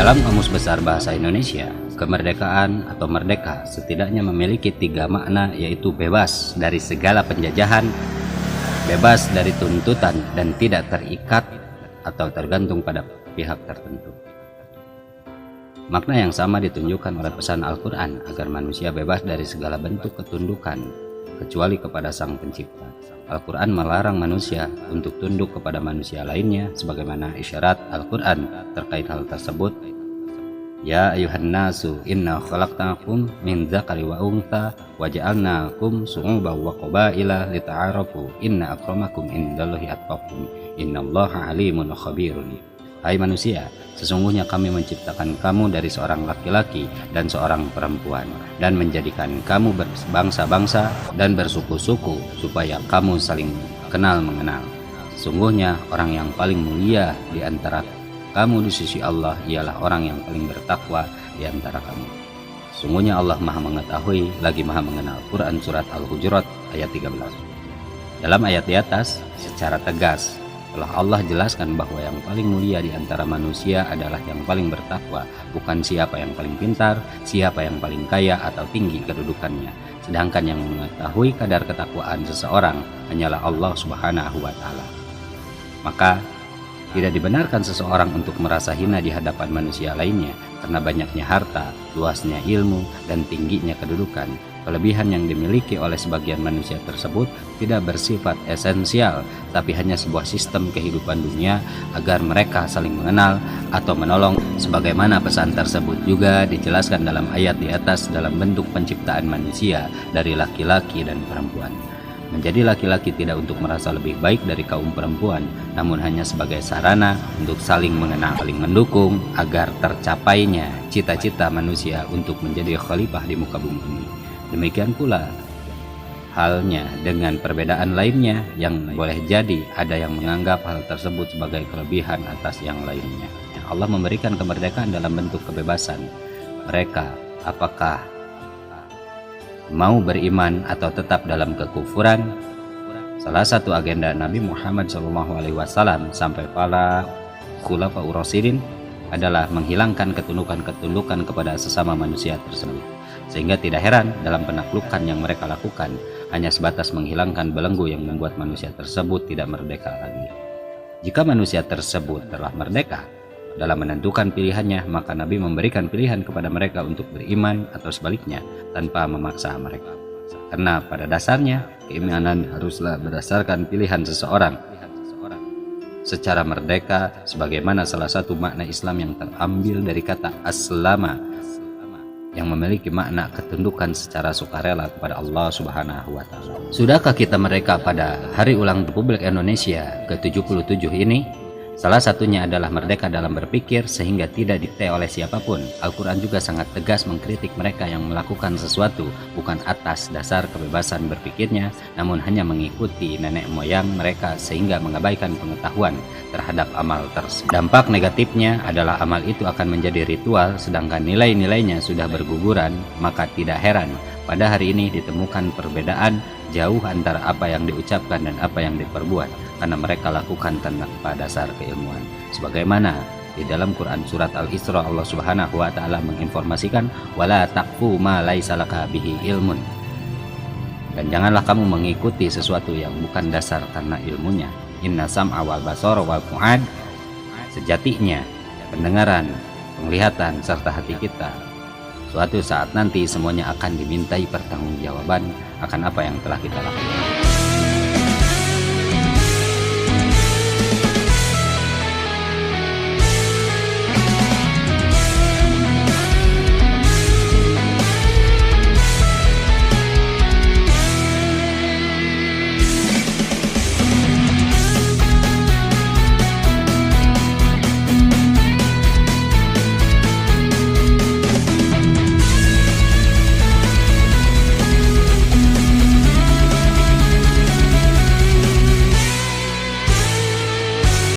Dalam Kamus Besar Bahasa Indonesia, kemerdekaan atau merdeka setidaknya memiliki 3 makna, yaitu bebas dari segala penjajahan, bebas dari tuntutan, dan tidak terikat atau tergantung pada pihak tertentu. Makna yang sama ditunjukkan oleh pesan Al-Quran agar manusia bebas dari segala bentuk ketundukan kecuali kepada Sang Pencipta. Al-Quran melarang manusia untuk tunduk kepada manusia lainnya, sebagaimana isyarat Al-Quran terkait hal tersebut. Ya ayuhan nasu inna khalaqnakum min dzakari wa untha wa ja'alnakum syu'uban wa qabaila lita'arafu inna akramakum indallahi atqakum innallaha alimun khabirun. Hai manusia, sesungguhnya kami menciptakan kamu dari seorang laki-laki dan seorang perempuan, dan menjadikan kamu berbangsa-bangsa dan bersuku-suku supaya kamu saling kenal mengenal. Sesungguhnya orang yang paling mulia di antara kamu di sisi Allah ialah orang yang paling bertakwa di antara kamu. Sesungguhnya Allah Maha mengetahui lagi Maha mengenal. Quran Surat Al-Hujurat ayat 13. Dalam ayat di atas secara tegas telah Allah jelaskan bahwa yang paling mulia di antara manusia adalah yang paling bertakwa, bukan siapa yang paling pintar, siapa yang paling kaya atau tinggi kedudukannya. Sedangkan yang mengetahui kadar ketakwaan seseorang hanyalah Allah Subhanahu wa Ta'ala. Maka tidak dibenarkan seseorang untuk merasa hina di hadapan manusia lainnya karena banyaknya harta, luasnya ilmu, dan tingginya kedudukan. Kelebihan yang dimiliki oleh sebagian manusia tersebut tidak bersifat esensial, tapi hanya sebuah sistem kehidupan dunia agar mereka saling mengenal atau menolong. Sebagaimana pesan tersebut juga dijelaskan dalam ayat di atas dalam bentuk penciptaan manusia dari laki-laki dan perempuan. Menjadi laki-laki tidak untuk merasa lebih baik dari kaum perempuan, namun hanya sebagai sarana untuk saling mengenal, saling mendukung agar tercapainya cita-cita manusia untuk menjadi khalifah di muka bumi ini. Demikian pula halnya dengan perbedaan lainnya yang boleh jadi ada yang menganggap hal tersebut sebagai kelebihan atas yang lainnya. Allah memberikan kemerdekaan dalam bentuk kebebasan. Mereka apakah mau beriman atau tetap dalam kekufuran? Salah satu agenda Nabi Muhammad SAW sampai para khulafaur rasyidin adalah menghilangkan ketundukan-ketundukan kepada sesama manusia tersebut. Sehingga tidak heran dalam penaklukan yang mereka lakukan hanya sebatas menghilangkan belenggu yang membuat manusia tersebut tidak merdeka lagi. Jika manusia tersebut telah merdeka dalam menentukan pilihannya, maka Nabi memberikan pilihan kepada mereka untuk beriman atau sebaliknya tanpa memaksa mereka. Karena pada dasarnya keimanan haruslah berdasarkan pilihan seseorang secara merdeka, sebagaimana salah satu makna Islam yang terambil dari kata aslama yang memiliki makna ketundukan secara sukarela kepada Allah Subhanahu wa Ta'ala. Sudahkah kita merdeka pada hari ulang Republik Indonesia ke-77 ini? Salah satunya adalah merdeka dalam berpikir sehingga tidak didikte oleh siapapun. Al-Quran juga sangat tegas mengkritik mereka yang melakukan sesuatu bukan atas dasar kebebasan berpikirnya, namun hanya mengikuti nenek moyang mereka sehingga mengabaikan pengetahuan terhadap amal tersebut. Dampak negatifnya adalah amal itu akan menjadi ritual, sedangkan nilai-nilainya sudah berguguran. Maka tidak heran pada hari ini ditemukan perbedaan jauh antara apa yang diucapkan dan apa yang diperbuat, karena mereka lakukan tanpa dasar keilmuan. Sebagaimana di dalam Quran Surat Al-Isra, Allah Subhanahu wa Ta'ala menginformasikan wala taqfu ma laisa laka bihi ilmun, dan janganlah kamu mengikuti sesuatu yang bukan dasar karena ilmunya. Inna sam'a wal basara wal fu'ad, sejatinya pendengaran, penglihatan, serta hati kita suatu saat nanti semuanya akan dimintai pertanggungjawaban akan apa yang telah kita lakukan.